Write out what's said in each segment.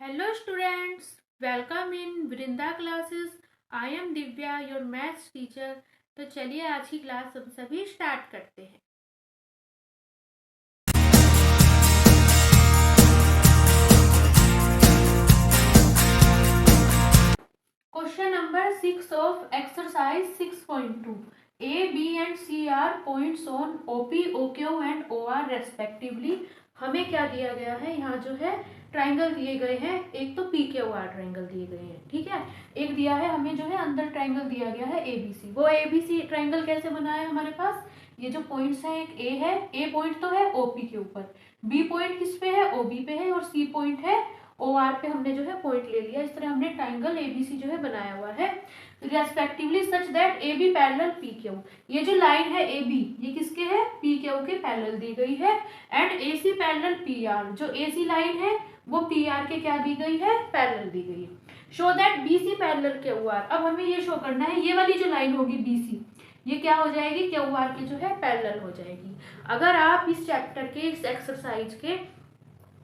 Hello students, welcome in Vrinda classes. I am Divya, your maths teacher. तो चलिए आज की क्लास हम सभी स्टार्ट करते हैं। Question number 6 of exercise 6.2। A, B and C are points on OP, OQ and OR respectively. हमें क्या दिया गया है, यहाँ जो है ट्राइंगल दिए गए हैं। एक तो PQR ट्राइंगल दिए गए हैं, ठीक है। एक दिया है हमें जो है अंदर ट्राइंगल दिया गया है ABC। वो ABC ट्राइंगल कैसे बना है हमारे पास, ये जो पॉइंट्स है, एक A है, A पॉइंट तो है OP के ऊपर, B पॉइंट किस पे है, OB पे है, और C पॉइंट है OR पे। हमने जो है पॉइंट ले लिया। इस तरह हमने ट्राइंगल ABC जो है बनाया हुआ है respectively such that AB parallel PQ। ये जो लाइन है AB, ये किसके है, PQ के पैरेलल दी गई है। एंड AC पैरेलल PR, जो AC लाइन है वो PR के क्या दी गई है, पैरेलल दी गई है। Show that BC parallel QR। अब हमें ये शो करना है, ये वाली जो लाइन होगी BC, ये क्या हो जाएगी, QR के जो है पैरेलल हो जाएगी। अगर आप इस चैप्टर के, इस एक्सरसाइज के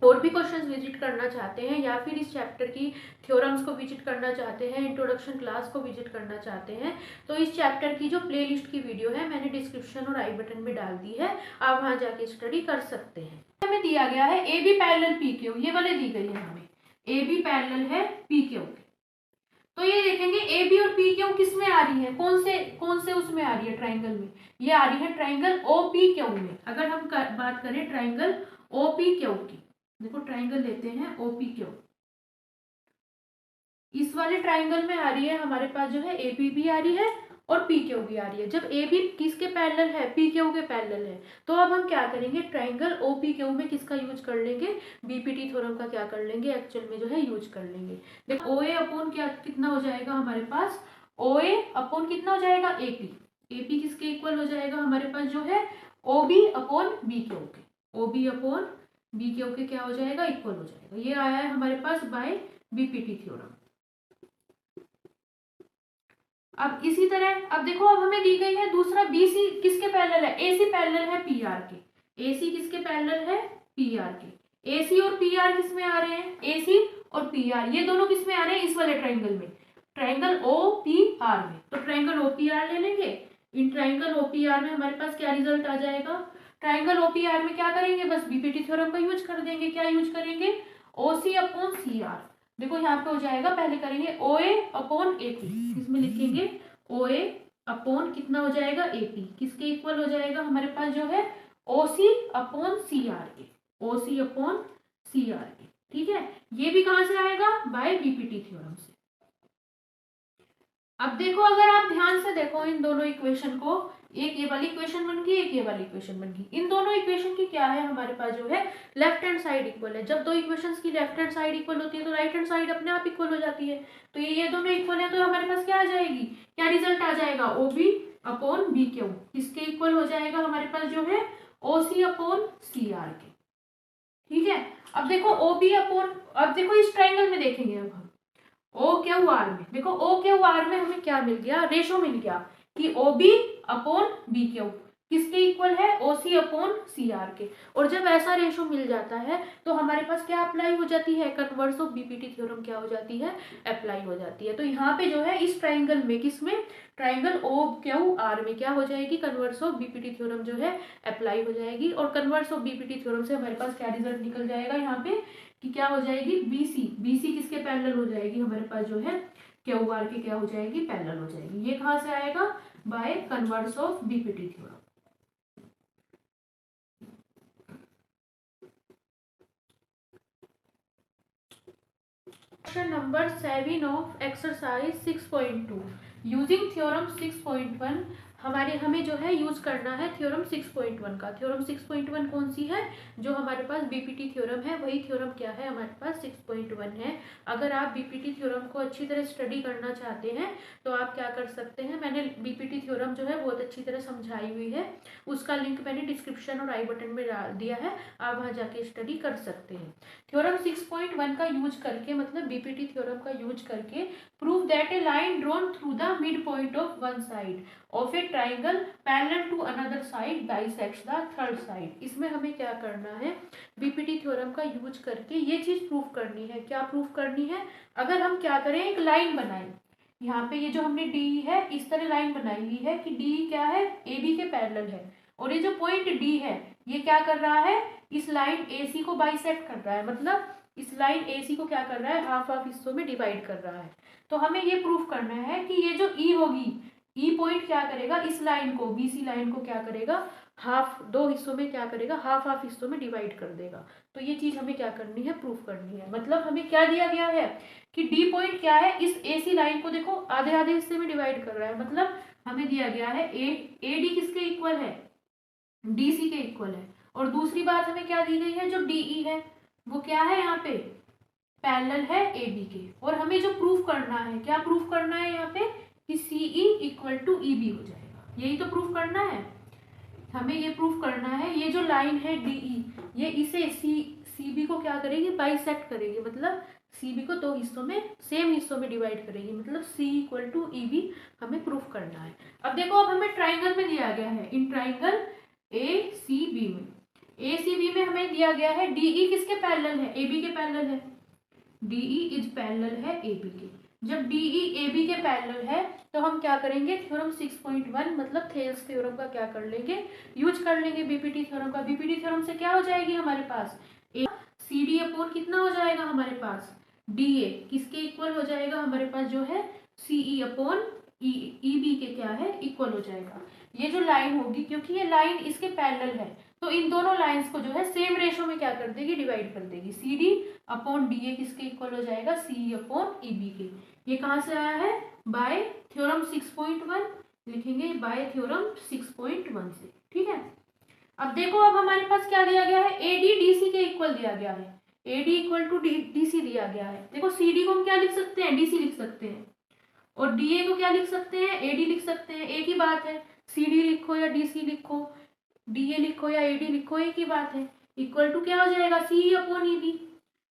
और भी क्वेश्चंस विजिट करना चाहते हैं, या फिर इस चैप्टर की थ्योरम्स को विजिट करना चाहते हैं, इंट्रोडक्शन क्लास को विजिट करना चाहते हैं, तो इस चैप्टर की जो प्लेलिस्ट की वीडियो है मैंने डिस्क्रिप्शन और आई बटन में डाल दी है, आप वहां जाके स्टडी कर सकते हैं। हमें दिया गया है ए बी पैरेलल PQ, ये वाले दी गई है हमें, ए बी पैरेलल है PQ। तो ये देखेंगे ए बी और PQ किस में आ रही है, कौन से उसमें आ रही है, ट्राइंगल में। ये आ रही है ट्राइंगल OPQ में। अगर हम बात करें ट्राइंगल OPQ की, देखो ट्राइंगल लेते हैं OPQ, इस वाले ट्राइंगल में आ रही है हमारे पास जो है AB भी आ रही है और PQ भी आ रही है। जब AB किसके पैरेलल है, PQ के पैरेलल है, तो अब हम क्या करेंगे, ट्राइंगल OPQ में किसका यूज कर लेंगे, BPT थ्योरम का क्या कर लेंगे, एक्चुअल में जो है यूज कर लेंगे। देखो OA अपॉन क्या कितना हो जाएगा हमारे पास, OA अपॉन कितना हो जाएगा, AP किसके इक्वल हो जाएगा हमारे पास जो है, OB अपॉन BQ के, OB अपॉन BQ के क्या हो जाएगा, इक्वल हो जाएगा। ये आया है हमारे पास बाय BPT थ्योरम। अब इसी तरह, अब देखो, अब हमें दी गई है दूसरा BC किसके पैरेलल है, AC पैरेलल है PR के, AC किसके पैरेलल है, PR के। AC और PR किस में आ रहे हैं, AC और PR, ये दोनों किस में आ रहे हैं, इस वाले ट्राइंगल में, ट्राइंगल OPR में। तो ट्राइंगल OPR ले लेंगे। इन ट्राइंगल OPR में हमारे पास क्या रिजल्ट आ जाएगा, ट्राइंगल OPR में क्या करेंगे, बस BPT थ्योरम का यूज कर देंगे। क्या यूज करेंगे, OC अपॉन CR। देखो यहाँ पे हो जाएगा, पहले करेंगे OA अपॉन AP, इसमें लिखेंगे OA अपॉन कितना हो जाएगा, AP किसके इक्वल हो जाएगा हमारे पास जो है, OC अपॉन CR के, OC अपॉन CR के, ठीक है। ये भी कहां से आएगा, बाय BPT थ्योरम से। अब देखो, अगर आप ध्यान से देखो इन दोनों इक्वेशन को, एक ये वाली इक्वेशन बन गई, एक ये वाली इक्वेशन बन गई। इन दोनों इक्वेशन की क्या है हमारे पास जो है, लेफ्ट हैंड साइड इक्वल है। जब दो इक्वेशंस की लेफ्ट हैंड साइड इक्वल होती है तो राइट हैंड साइड अपने आप इक्वल हो जाती है। तो ये दोनों इक्वल है, तो हमारे पास क्या आ जाएगी, क्या रिजल्ट आ जाएगा, OB अपॉन BQ किसके इक्वल हो जाएगा हमारे पास जो है, OC अपॉन CR के, ठीक है। अब देखो OB अपॉन, अब देखो इस ट्राइंगल में देखेंगे, अब हम OQR में देखो, OQR में हमें क्या मिल गया, रेशो मिल गया कि OB अपॉन BQ किसके इक्वल है, OC अपॉन CR के। और जब ऐसा रेशो मिल जाता है तो हमारे पास क्या अप्लाई हो जाती है, कन्वर्स ऑफ BPT थ्योरम क्या हो जाती है, अप्लाई हो जाती है। तो यहाँ पे जो है इस ट्राइंगल में, किसमें, ट्राइंगल OQR में क्या हो जाएगी, कन्वर्स ऑफ BPT थ्योरम जो है अप्लाई हो जाएगी। और कन्वर्स ऑफ BPT थ्योरम से हमारे पास क्या रिजल्ट निकल जाएगा यहाँ पे, कि क्या हो जाएगी, BC किसके पैरेलल हो जाएगी हमारे पास जो है, QR के क्या हो जाएगी, पैरेलल हो जाएगी। ये कहां से आएगा, by converse of BPT theorem. Question number 7 of exercise 6.2। Using theorem 6.1, हमें जो है यूज करना है थ्योरम 6.1 का। थ्योरम 6.1 कौन सी है, जो हमारे पास BPT थ्योरम है, वही थ्योरम क्या है हमारे पास, 6.1 है। अगर आप BPT थ्योरम को अच्छी तरह स्टडी करना चाहते हैं तो आप क्या कर सकते हैं, मैंने BPT थ्योरम जो है बहुत अच्छी तरह समझाई हुई है, उसका लिंक मैंने डिस्क्रिप्शन और आई बटन में डाल दिया है, आप वहां जाके स्टडी कर सकते हैं। थ्योरम 6.1 का यूज करके, मतलब BPT थ्योरम का यूज करके, prove that a line drawn through the midpoint of one side of a triangle parallel to another side bisects the third side. इसमें हमें क्या करना है, बीपीटी थ्योरम का यूज करके ये चीज प्रूव करनी है। क्या प्रूव करनी है, अगर हम क्या करें, एक लाइन बनाएं, यहाँ पे ये जो हमने डी है इस तरह लाइन बनाई हुई है कि डी क्या है, ए बी के पैरेलल है, और ये जो पॉइंट डी है ये क्या कर रहा है, इस लाइन ए सी को बाइसेक्ट कर रहा है, मतलब इस लाइन ए सी को क्या कर रहा है, हाफ हाफ हिस्सों में डिवाइड कर रहा है। तो हमें ये प्रूफ करना है कि ये जो ई होगी, ई पॉइंट क्या करेगा, इस लाइन को, बीसी लाइन को क्या करेगा, हाफ, दो हिस्सों में क्या करेगा, हाफ हाफ हिस्सों में डिवाइड कर देगा। तो ये चीज हमें क्या करनी है, प्रूफ करनी है। मतलब हमें क्या दिया गया है कि डी पॉइंट क्या है, इस ए सी लाइन को देखो आधे आधे हिस्से में डिवाइड कर रहा है। मतलब हमें दिया गया है ए डी किसके इक्वल है, डी सी के इक्वल है। और दूसरी बात हमें क्या दी गई है, जो डी ई है वो क्या है, यहाँ पे पैरेलल है ए बी के। और हमें जो प्रूफ करना है, क्या प्रूफ करना है यहाँ पे, कि C E equal to E B हो जाएगा, यही तो प्रूफ करना है। हमें ये प्रूफ करना है, ये जो लाइन है डी ई, ये इसे सी बी को क्या करेगी, बाइसेक्ट करेगी, मतलब सी बी को दो हिस्सों में, सेम हिस्सों में डिवाइड करेगी, मतलब सी इक्वल टू ई बी हमें प्रूफ करना है। अब देखो, अब हमें ट्राइंगल में दिया गया है, in triangle A C B में, ए सी बी में हमें दिया गया है डी ई किसके पैरेलल है, ए बी के पैरेलल है, डी ई इज पैरेलल है ए बी के। जब डी ई ए बी के पैरेलल है तो हम क्या करेंगे, थ्योरम 6.1 मतलब थेल्स थ्योरम का क्या कर लेंगे, यूज कर लेंगे बीपीटी थ्योरम का। बीपीटी थ्योरम से क्या हो जाएगी हमारे पास, ए सी डी अपॉन कितना हो जाएगा हमारे पास, डी ए किसके इक्वल हो जाएगा हमारे पास, जो है सी ई अपॉन ई बी के क्या है, इक्वल हो जाएगा। ये जो लाइन होगी, क्योंकि ये लाइन इसके पैरेलल है, तो इन दोनों लाइंस को जो है सेम रेशो में क्या कर देगी, डिवाइड कर देगी। C D upon D A किसके इक्वल हो जाएगा, सी अपॉन ई बी के। ये कहाँ से आया है, बाय थ्योरम 6.1, लिखेंगे बाय थ्योरम 6.1 से, ठीक है। अब देखो, अब हमारे पास क्या दिया गया है, ए डी डी सी के इक्वल दिया गया है, A D equal to D C दिया गया है। देखो, सी डी को हम क्या लिख सकते हैं, डी सी लिख सकते हैं, और डी ए को क्या लिख सकते हैं, ए डी लिख सकते हैं। एक ही बात है, सी डी लिखो या डी सी लिखो, डी ए लिखो या ए डी लिखो, एक ही बात है। इक्वल टू क्या हो जाएगा, सी अपॉन ई बी।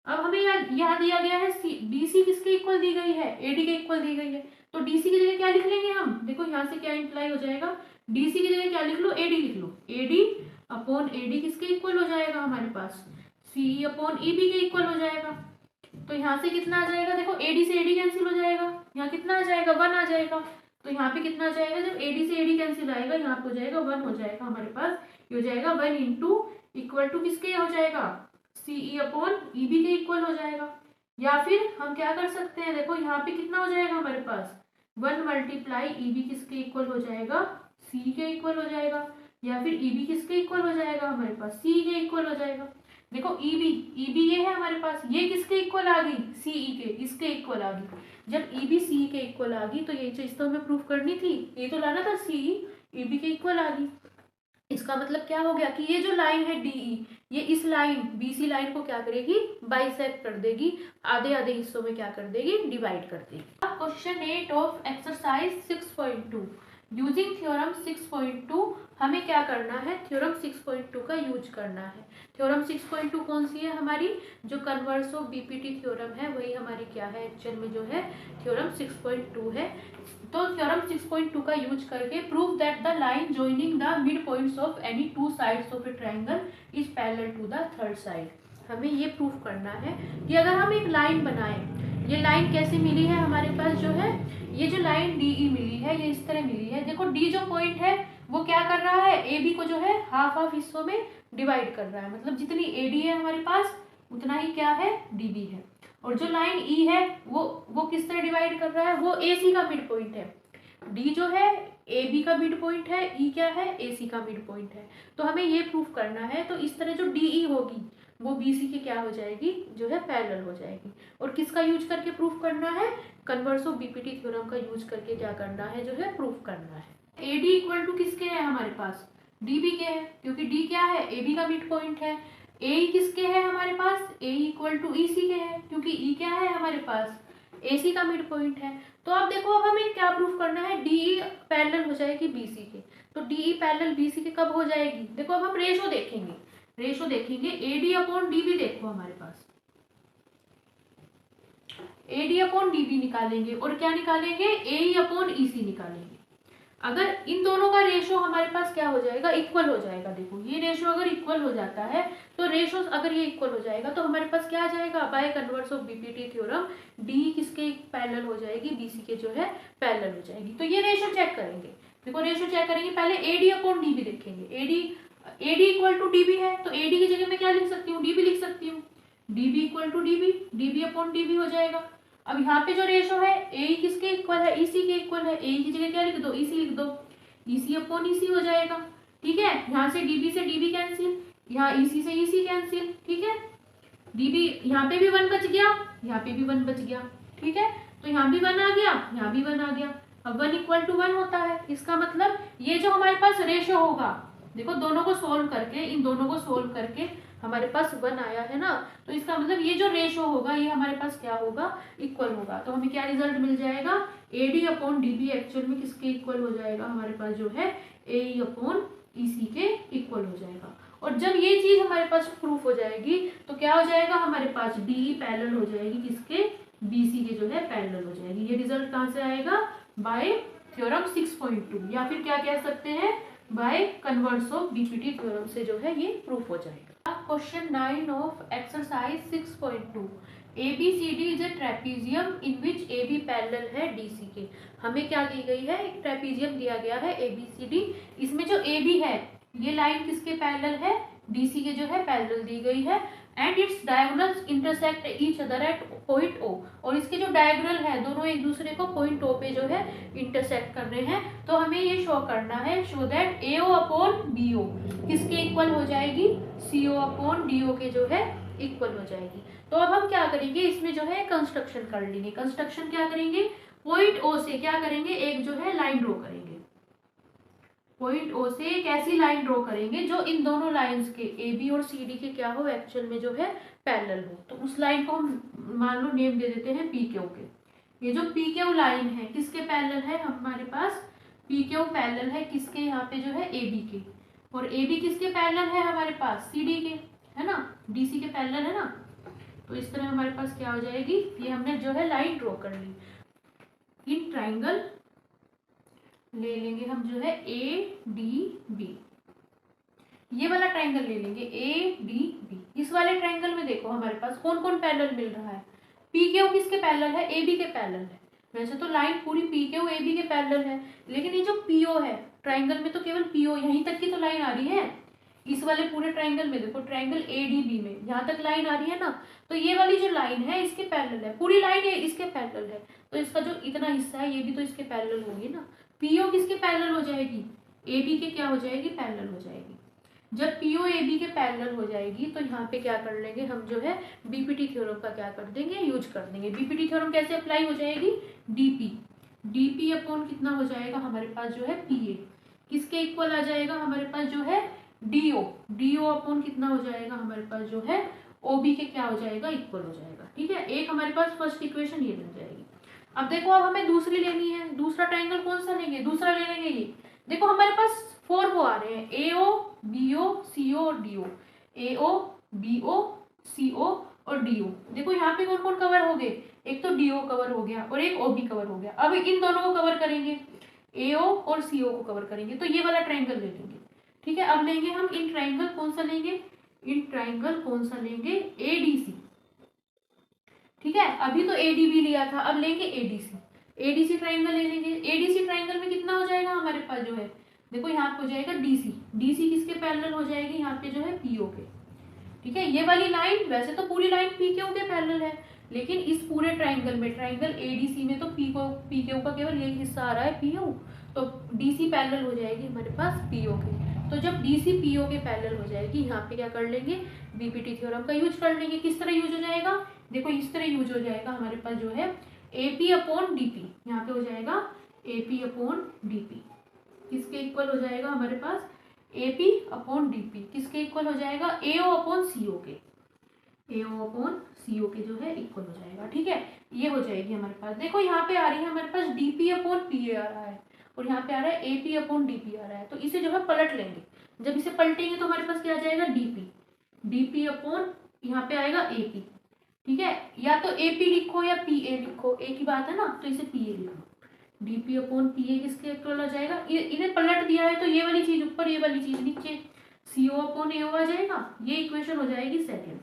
अब हमें यहाँ दिया गया है डी सी किसके इक्वल दी गई है, ए डी के इक्वल दी गई है, तो डी सी की जगह क्या लिख लेंगे हम, देखो यहाँ से क्या इंप्लाई हो जाएगा, डी सी की जगह क्या लिख लो, ए डी लिख लो, A D upon A D किसके इक्वल हो जाएगा हमारे पास, सी अपॉन ई बी के इक्वल हो जाएगा। तो यहाँ से कितना आ जाएगा, देखो ए डी से ए डी कैंसिल हो जाएगा, यहाँ कितना आ जाएगा, 1 आ जाएगा। तो यहाँ पे कितना आ जाएगा, जब ए डी से ए डी कैंसिल आएगा, यहाँ पे हो जाएगा 1 हो जाएगा हमारे पास, ये हो जाएगा 1 इंटू इक्वल टू किसके हो जाएगा, सी ई अपॉन ई बी के इक्वल हो जाएगा। या फिर हम क्या कर सकते हैं, देखो यहाँ पे कितना हो जाएगा हमारे पास, 1 मल्टीप्लाई ई बी किसके इक्वल हो जाएगा, सी के इक्वल हो जाएगा। या फिर ई बी किसके इक्वल हो जाएगा हमारे पास, सी के इक्वल हो जाएगा। देखो ई बी ये है हमारे पास, ये किसके इक्वल आ गई, सी ई के, इसके इक्वल आ गई। जब ई बी सी के इक्वल आ गई तो ये चीज तो हमें प्रूफ करनी थी, ये तो लाना था, सी ई बी के इक्वल आ गई। इसका मतलब क्या हो गया कि ये जो लाइन है डी ई, ये इस लाइन बी सी लाइन को क्या करेगी, बाइसेक्ट कर देगी, आधे आधे हिस्सों में क्या कर देगी, डिवाइड कर देगी। Question 8 of exercise 6.2, using theorem 6.2 हमें क्या करना है, थ्योरम 6.2 का यूज करना है। थ्योरम 6.2 कौन सी है हमारी, जो कन्वर्स ऑफ बीपीटी थ्योरम है, वही हमारी क्या है, एक्चुअल में जो है थ्योरम 6.2 है। तो थ्योरम 6.2 का यूज करके prove that the line joining the midpoints of any two sides of a triangle is parallel to the third side. हमें ये प्रूफ करना है कि अगर हम एक लाइन बनाएं, ये लाइन कैसे मिली है हमारे पास, जो है ये जो लाइन डी ई मिली है, ये इस तरह मिली है। देखो डी जो पॉइंट है वो क्या कर रहा है, ए बी को जो है हाफ हाफ हिस्सों में डिवाइड कर रहा है, मतलब जितनी ए डी है हमारे पास उतना ही क्या है, डी बी है। और जो लाइन ई है वो किस तरह डिवाइड कर रहा है, वो ए सी का मिड पॉइंट है। डी जो है ए बी का मिड पॉइंट है, ई क्या है, ए सी का मिड पॉइंट है। तो हमें ये प्रूफ करना है, तो इस तरह जो डी ई होगी वो बी सी की क्या हो जाएगी, जो है पैरेलल हो जाएगी। और किसका यूज करके प्रूफ करना है, कन्वर्स ऑफ बीपीटी थ्योरम का यूज करके क्या करना है, जो है प्रूफ करना है। ए डी इक्वल टू किसके है हमारे पास, डी बी के है, क्योंकि डी क्या है, ए बी का मिड पॉइंट है। ए किसके है हमारे पास, ए इक्वल टू ई सी के है, क्योंकि ई क्या है हमारे पास, ए सी का मिड पॉइंट है। तो अब देखो, अब हमें क्या प्रूफ करना है, डी ई पैरेलल हो जाएगी बी सी के। तो D E parallel B C के कब हो जाएगी, देखो अब हम रेशो देखेंगे, A D upon D B. देखो हमारे पास A D upon D B निकालेंगे, और क्या निकालेंगे, ए ई अपॉन ई सी निकालेंगे। अगर इन दोनों का रेशो हमारे पास क्या हो जाएगा, इक्वल हो जाएगा। देखो ये रेशो अगर इक्वल हो जाता है तो रेशो अगर ये इक्वल हो जाएगा तो हमारे पास क्या आ जाएगा, by converse of BPT theorem D किसके पैरेलल हो जाएगी, बीसी के जो है पैरेलल हो जाएगी। तो ये रेशो चेक करेंगे। देखो रेशो चेक करेंगे, पहले एडी अपॉन डीबी देखेंगे। एडी इक्वल टू डीबी है तो एडी की जगह मैं क्या लिख सकती हूँ, डीबी लिख सकती हूँ। DB equal to DB, DB upon DB हो जाएगा। अब यहाँ पे जो रेशो है ए किसके इक्वल है, ईसी के इक्वल है। ए की जगह क्या लिख दो, ईसी लिख दो। ईसी अपॉन ईसी हो जाएगा। ठीक है, यहाँ से डीबी कैंसिल, यहाँ ईसी से ईसी कैंसिल। ठीक है, डीबी यहाँ पे भी 1 बच गया, यहाँ पे भी 1 बच गया। ठीक है, तो यहाँ भी 1 आ गया, यहाँ भी 1 आ गया। अब 1 इक्वल टू 1 होता है। इसका मतलब ये जो हमारे पास रेशो होगा, देखो दोनों को सोल्व करके, इन दोनों को सोल्व करके हमारे पास 1 आया है ना, तो इसका मतलब ये जो रेशो होगा ये हमारे पास क्या होगा, इक्वल होगा। तो हमें क्या रिजल्ट मिल जाएगा, एडी अपॉन डीबी एक्चुअल में किसके इक्वल हो जाएगा, हमारे पास जो है ए अपॉन ईसी के इक्वल हो जाएगा। और जब ये चीज हमारे पास प्रूफ हो जाएगी तो क्या हो जाएगा, हमारे पास डी पैरेलल हो जाएगी किसके, बीसी के जो है पैरेलल हो जाएगी। ये रिजल्ट कहाँ से आएगा, बाय थ्योरम 6.2, या फिर क्या कह सकते हैं, by converse of BPT theorem से जो है ये प्रूफ हो जाएगा। Question 9 of exercise 6.2, ABCD is a trapezium in which AB parallel है DC के। हमें क्या दी गई है, एक ट्रेपीजियम दिया गया है ABCD, इसमें जो AB है ये लाइन किसके पैरेलल है, DC के जो है पैरेलल दी गई है। And it's diagonals intersect each other eight point O, और इसके जो डायगोनल है दोनों एक दूसरे को पॉइंट O पे जो है इंटरसेक्ट कर रहे हैं। तो हमें ये शो करना है, show that AO upon BO किसके इक्वल हो जाएगी, CO अपॉन DO के जो है इक्वल हो जाएगी। तो अब हम क्या करेंगे, इसमें जो है कंस्ट्रक्शन कर लेंगे। कंस्ट्रक्शन क्या करेंगे, पॉइंट O से क्या करेंगे, एक जो है लाइन ड्रॉ करेंगे। पॉइंट O से एक ऐसी लाइन ड्रॉ करेंगे जो इन दोनों लाइंस के AB और CD के क्या हो, एक्चुअल में जो है पैरेलल हो। तो उस लाइन को हम मान लो नेम दे देते हैं PQ के। ये जो PQ लाइन है किसके पैरेलल है, हमारे पास PQ पैरेलल है किसके, यहाँ पे जो है AB के। और AB किसके पैरेलल है, हमारे पास CD के, है ना, DC के पैरेलल है ना। तो इस तरह हमारे पास क्या हो जाएगी, ये हमने जो है लाइन ड्रॉ कर ली। इन ट्राइंगल ले लेंगे हम जो है ADB, ये वाला ट्राइंगल ले लेंगे ADB। इस वाले ट्राइंगल में देखो हमारे पास कौन कौन पैरेलल मिल रहा है, PQ किसके पैरेलल है, AB के पैरेलल है। वैसे तो लाइन पूरी PQ AB के पैरेलल है, लेकिन ये जो PO है ट्राइंगल में तो केवल PO यहीं तक की तो लाइन आ रही है। इस वाले पूरे ट्राइंगल में देखो, ट्राइंगल ADB में यहाँ तक लाइन आ रही है ना, तो ये वाली जो लाइन है इसके पैरेलल है, पूरी लाइन ये इसके पैरेलल है। तो इसका जो इतना हिस्सा है ये भी तो इसके पैरेलल होगी ना। PO किसके पैरेलल हो जाएगी, AB के क्या हो जाएगी, पैरेलल हो जाएगी। जब PO AB के पैरेलल हो जाएगी तो यहाँ पे क्या कर लेंगे हम जो है बीपीटी थ्योरम का क्या कर देंगे, यूज कर देंगे। बीपीटी थ्योरम कैसे अप्लाई हो जाएगी, DP अपॉन कितना हो जाएगा, हमारे पास जो है PA किसके इक्वल आ जाएगा, हमारे पास जो है DO अपॉन कितना हो जाएगा, हमारे पास जो है OB के क्या हो जाएगा, इक्वल हो जाएगा। ठीक है, एक हमारे पास फर्स्ट इक्वेशन ये बन जाएगी। अब देखो अब हमें दूसरी लेनी है, दूसरा ट्राइंगल कौन सा लेंगे, दूसरा ले लेंगे ये। देखो हमारे पास 4 वो आ रहे हैं, AO BO CO और DO, AO BO CO और DO। देखो यहाँ पे कौन कौन कवर हो गए, एक तो DO कवर हो गया और एक OB कवर हो गया। अब इन दोनों को कवर करेंगे, AO और CO को कवर करेंगे, तो ये वाला ट्राइंगल ले लेंगे। ठीक है, अब लेंगे हम इन ट्राइंगल कौन सा लेंगे, इन ट्राइंगल कौन सा लेंगे, ADC। ठीक है, अभी तो ADB लिया था, अब लेंगे ADC ट्राइंगल ले लेंगे। ADC ट्राइंगल में कितना हो जाएगा हमारे पास जो है, देखो यहाँ पे हो जाएगा DC किसके पैरेलल हो जाएगी, यहाँ पे जो है PO के। ठीक है, ये वाली लाइन वैसे तो पूरी लाइन PQ के पैरेलल है, लेकिन इस पूरे ट्राइंगल में, ट्राइंगल ADC में तो PQ का केवल एक हिस्सा आ रहा है PO, तो DC पैरेलल हो जाएगी हमारे पास PO के। तो जब DC PO के पैरेलल हो जाएगी, यहाँ पे क्या कर लेंगे, बीपीटी थ्योरम का यूज कर लेंगे। किस तरह यूज हो जाएगा, देखो इस तरह यूज हो जाएगा हमारे पास जो है AP अपॉन DP, यहाँ पे हो जाएगा AP अपॉन DP किसके इक्वल हो जाएगा, हमारे पास AP अपॉन DP किसके इक्वल हो जाएगा, AO अपॉन CO के, AO अपॉन CO के जो है इक्वल हो जाएगा। ठीक है, ये हो जाएगी हमारे पास। देखो यहाँ पे आ रही है हमारे पास DP अपॉन PA आ रहा है और यहाँ पे आ रहा है AP अपॉन DP आ रहा है, तो इसे जो है पलट लेंगे। जब इसे पलटेंगे तो हमारे पास क्या आ जाएगा, DP अपॉन यहाँ पे आएगा AP। ठीक है, या तो AP लिखो या PA लिखो, एक ही बात है ना, तो इसे PA लिखो। D P upon P A किसके इक्वल हो जाएगा, इन्हें पलट दिया है तो ये वाली चीज ऊपर, ये वाली चीज नीचे, सी ओ अपॉन ए आ जाएगा। ये इक्वेशन हो जाएगी सेकेंड।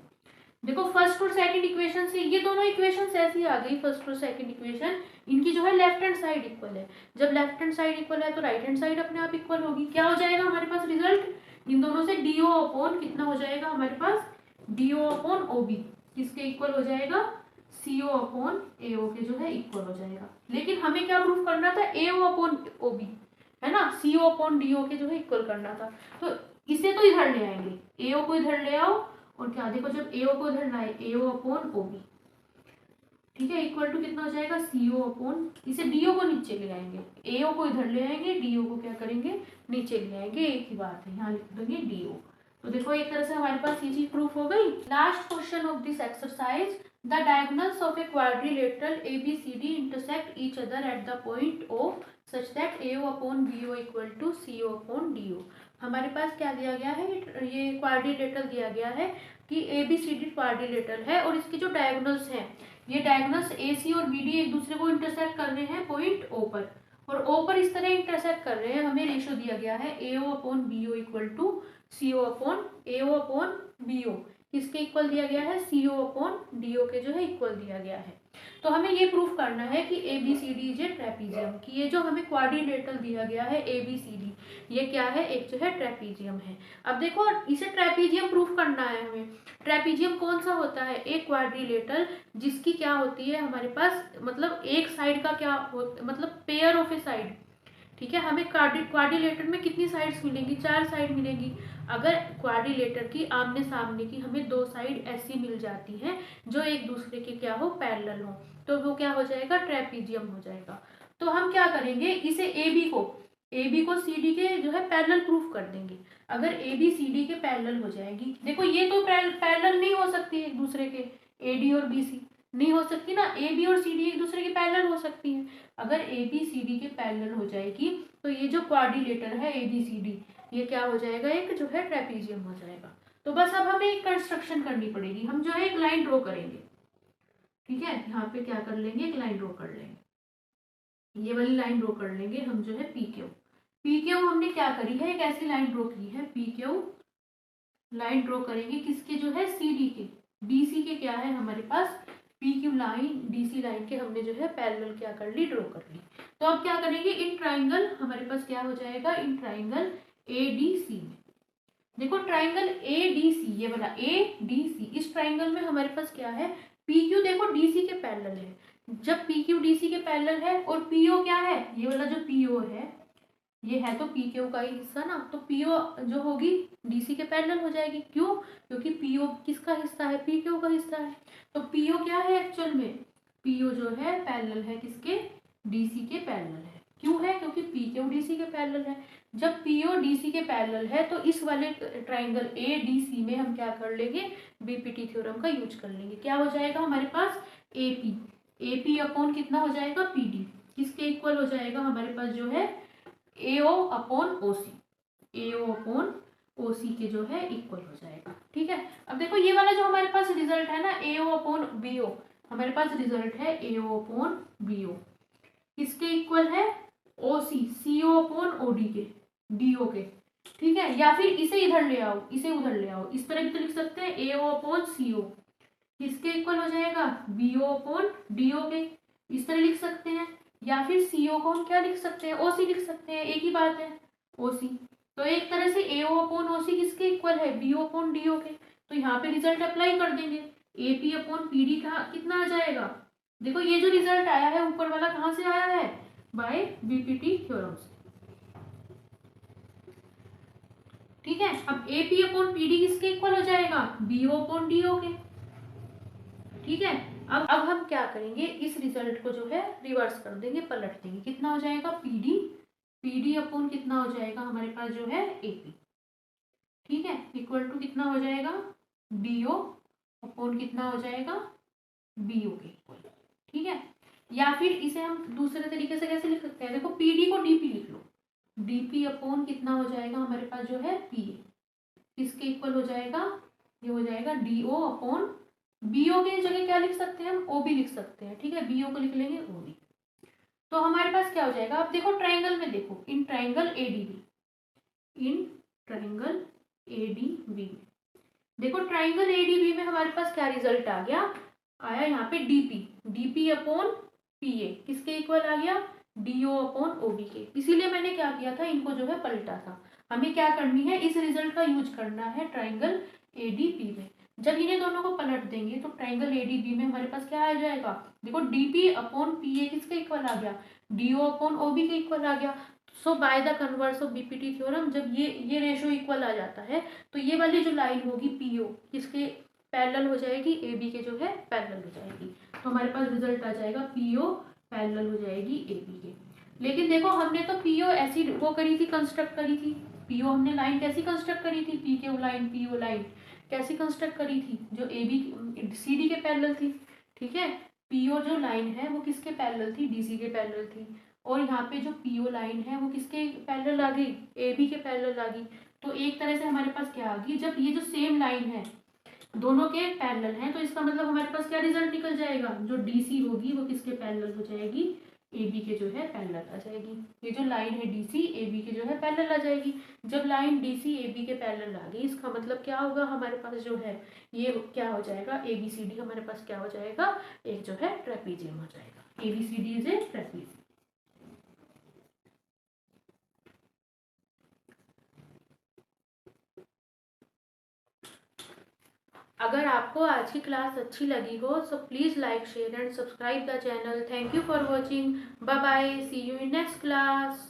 देखो फर्स्ट और सेकंड इक्वेशन से ये दोनों इक्वेशन ऐसी आ गई, फर्स्ट और सेकंड इक्वेशन, इनकी जो है लेफ्ट हैंड साइड इक्वल है। जब लेफ्ट हैंड साइड इक्वल है तो राइट हैंड साइड अपने आप इक्वल होगी। क्या हो जाएगा हमारे पास रिजल्ट, इन दोनों से डी ओ अपॉन कितना हो जाएगा हमारे पास, D O upon O B किसके इक्वल हो जाएगा, सी ओ अपॉन ए ओ के जो है इक्वल हो जाएगा। लेकिन हमें क्या प्रूफ करना था, ए ओ अपॉन ओ बी है ना, सी ओ अपॉन डी ओ के जो है इक्वल करना था। तो इसे तो इधर ले आएंगे, ए ओ को इधर ले आओ, और क्या देखो जब ए ओ को इधर लाए, ए ओ अपॉन ओ बी, ठीक है, इक्वल टू कितना हो जाएगा, सी ओ अपॉन, इसे डी ओ को नीचे ले आएंगे, ए ओ को इधर ले आएंगे, डी ओ को क्या करेंगे नीचे ले आएंगे, एक ही बात है, यहाँ लिख देंगे डी ओ। तो देखो एक तरह से हमारे पास ये चीज प्रूफ हो गई। Last question of this exercise, the diagonals of a quadrilateral A B C D intersect each other at the point O such that A O upon B O equal to C O upon D O. हमारे पास क्या दिया गया है, ये quadrilateral दिया गया है कि A B C D quadrilateral है, और इसके जो डायगोनल्स हैं, ये डायगोनल्स ए सी और बी डी एक दूसरे को इंटरसेक्ट कर रहे हैं पॉइंट ओ पर, और ओ पर इस तरह इंटरसेक्ट कर रहे हैं। हमें रेशियो दिया गया है A O upon B O equal to C O upon, A O upon B O किसके इक्वल दिया गया है, सी ओ अपॉन डी ओ के जो है इक्वल दिया गया है। तो हमें ये प्रूफ करना है कि A B C D is a trapezium, कि ये जो हमें क्वाड्रिलेटरल दिया गया है ए बी सी डी, ये क्या है, एक जो है ट्रेपीजियम है। अब देखो इसे ट्रेपीजियम प्रूफ करना है हमें। ट्रेपीजियम कौन सा होता है, एक क्वाड्रिलेटरल जिसकी क्या होती है हमारे पास, मतलब एक साइड का क्या मतलब पेयर ऑफ ए साइड, ठीक है। हमें क्वाड्रिलेटर में कितनी साइड्स मिलेंगी, 4 साइड मिलेंगी। अगर क्वाड्रिलेटर की आमने सामने की हमें 2 साइड ऐसी मिल जाती हैं जो एक दूसरे के क्या हो, पैरेलल हो, तो वो क्या हो जाएगा, ट्रेपीजियम हो जाएगा। तो हम क्या करेंगे, इसे ए बी को सी डी के जो है पैरेलल प्रूफ कर देंगे। अगर ए बी सी डी के पैरेलल हो जाएगी, देखो ये तो पैरेलल नहीं हो सकती एक दूसरे के, ए डी और बी सी नहीं हो सकती ना, ए बी और सी डी एक दूसरे के पैरेलल हो सकती हैं। अगर ए बी सी डी के पैरेलल हो जाएगी तो ये जो क्वाड्रिलेटर है ए बी सी डी, ये क्या हो जाएगा, एक जो है ट्रेपीजियम हो जाएगा। तो बस अब हमें एक कंस्ट्रक्शन करनी पड़ेगी, हम जो है एक लाइन ड्रॉ करेंगे, ठीक है। यहाँ पे क्या कर लेंगे, एक लाइन ड्रॉ कर लेंगे, ये वाली लाइन ड्रॉ कर लेंगे हम जो है पी क्यू हमने क्या करी है, एक ऐसी लाइन ड्रॉ की है पी क्यू, लाइन ड्रॉ करेंगे किसके जो है, सी डी के, डी सी के क्या है हमारे पास, P Q line D C line के हमने जो है पैरेलल क्या कर ली, ड्रॉ कर ली। तो अब क्या करेंगे, इन ट्राइंगल हमारे पास क्या हो जाएगा, in triangle A D C में, देखो ट्राइंगल ए डी सी, ये वाला ए डी सी, इस ट्राइंगल में हमारे पास क्या है, पी क्यू देखो डी सी के पैरेलल है। जब पी क्यू डी सी के पैरेलल है और पी ओ क्या है, ये वाला जो पी ओ है, ये है तो पी क्यू का ही हिस्सा ना, तो पी ओ जो होगी डी सी के पैरेलल हो जाएगी। क्यों, क्योंकि पी ओ किसका हिस्सा है, पी क्यू का हिस्सा है। तो पी ओ क्या है एक्चुअल में, पी ओ जो है पैरेलल है किसके, डी सी के पैरेलल है। क्यों है, क्योंकि पी क्यू डी सी के पैरेलल है। जब पी ओ डी सी के पैरेलल है तो इस वाले ट्राइंगल ए डी सी में हम क्या कर लेंगे, बीपीटी थ्योरम का यूज कर लेंगे। क्या हो जाएगा हमारे पास, ए पी अपॉन कितना हो जाएगा, पी डी, किसके इक्वल हो जाएगा हमारे पास जो है, A O upon O C, A O upon ओ सी के जो है इक्वल हो जाएगा, ठीक है। अब देखो ये वाला जो हमारे पास रिजल्ट है ना, ए ओ अपॉन बी ओ, हमारे पास रिजल्ट है A O upon B O, किसके इक्वल है, ओ सी ओ अपॉन ओ डी के, डी ओ के, ठीक है। या फिर इसे इधर ले आओ, इसे उधर ले आओ, इस तरह भी तो लिख सकते हैं, ए ओ अपॉन सी ओ किसके इक्वल हो जाएगा, B O upon D O के, इस तरह लिख सकते हैं। या फिर सी ओ को हम क्या लिख सकते हैं, ओ सी लिख सकते हैं, एक ही बात है, ओ सी। तो एक तरह से ए ओ अपॉन ओ सी किसके इक्वल है, B O upon D O के। तो यहाँ पे रिजल्ट अप्लाई कर देंगे, A P upon P D का कितना आ जाएगा, देखो ये जो रिजल्ट आया है ऊपर वाला कहाँ से आया है, बाय बीपीटी थ्योरम से, ठीक है। अब A P upon P D किसके इक्वल हो जाएगा, B O upon D O के, ठीक है। अब हम क्या करेंगे, इस रिजल्ट को जो है रिवर्स कर देंगे, पलट देंगे, कितना हो जाएगा, पी डी अपॉन कितना हो जाएगा हमारे पास जो है ए पी, ठीक है, इक्वल टू कितना हो जाएगा, डी ओ अपॉन कितना हो जाएगा, बी ओ के इक्वल, ठीक है। या फिर इसे हम दूसरे तरीके से कैसे लिख सकते हैं, देखो पी डी को डी पी लिख लो, डी पी अपॉन कितना हो जाएगा हमारे पास जो है पी ए, किसके इक्वल हो जाएगा, ये हो जाएगा D O upon, B O के जगह क्या लिख सकते हैं हम, ओ बी लिख सकते हैं, ठीक है, बी ओ को लिख लेंगे ओ बी। तो हमारे पास क्या हो जाएगा, अब देखो ट्राइंगल में देखो, in triangle ADB, in triangle ADB में देखो, ट्राइंगल एडीबी में हमारे पास क्या रिजल्ट आ गया, आया यहाँ पे डीपी, डीपी अपॉन पीए किसके इक्वल आ गया, डीओ अपॉन ओबी के। इसीलिए मैंने क्या किया था, इनको जो है पलटा था। हमें क्या करनी है, इस रिजल्ट का यूज करना है ट्राइंगल एडीपी में। जब इन्हें दोनों को पलट देंगे तो ट्राइंगल एडीबी में हमारे पास क्या आ जाएगा, देखो डीपी अपॉन पीए किसके इक्वल आ गया, डीओ अपॉन ओबी के इक्वल आ गया। So by the converse of BPT theorem, जब ये रेशो इक्वल आ जाता है तो ये वाली जो लाइन होगी पीओ किसके पैरेलल हो जाएगी, ए बी के जो है पैरेलल हो जाएगी। तो हमारे पास रिजल्ट आ जाएगा पीओ पैरेलल हो जाएगी ए बी के। लेकिन देखो हमने तो पीओ ऐसी वो करी थी, कंस्ट्रक्ट करी थी, पीओ हमने लाइन कैसी कंस्ट्रक्ट करी थी, पी के लाइन पीओ लाइन कैसी कंस्ट्रक्ट करी थी, जो ए बी सी डी के पैरेलल थी। ठीक है, पीओ जो लाइन है वो किसके पैरेलल थी, डीसी के पैरेलल थी। और यहाँ पे जो पीओ लाइन है वो किसके पैरेलल आ गई, ए बी के पैरेलल आ गई। तो एक तरह से हमारे पास क्या आ गई, जब ये जो सेम लाइन है दोनों के पैरेलल हैं तो इसका मतलब हमारे पास क्या रिजल्ट निकल जाएगा, जो डीसी होगी वो किसके पैरेलल हो जाएगी, ए बी के जो है पैरेलल आ जाएगी। ये जो लाइन है डीसी ए बी के जो है पैरेलल आ जाएगी। जब लाइन डीसी ए बी के पैरेलल आ गई इसका मतलब क्या होगा, हमारे पास जो है ये क्या हो जाएगा, ए बी सी डी हमारे पास क्या हो जाएगा, एक जो है ट्रेपीजियम हो जाएगा। A B C D is a trapezium. अगर आपको आज की क्लास अच्छी लगी हो so please like share and subscribe the channel. Thank you for watching, bye bye, see you in next class.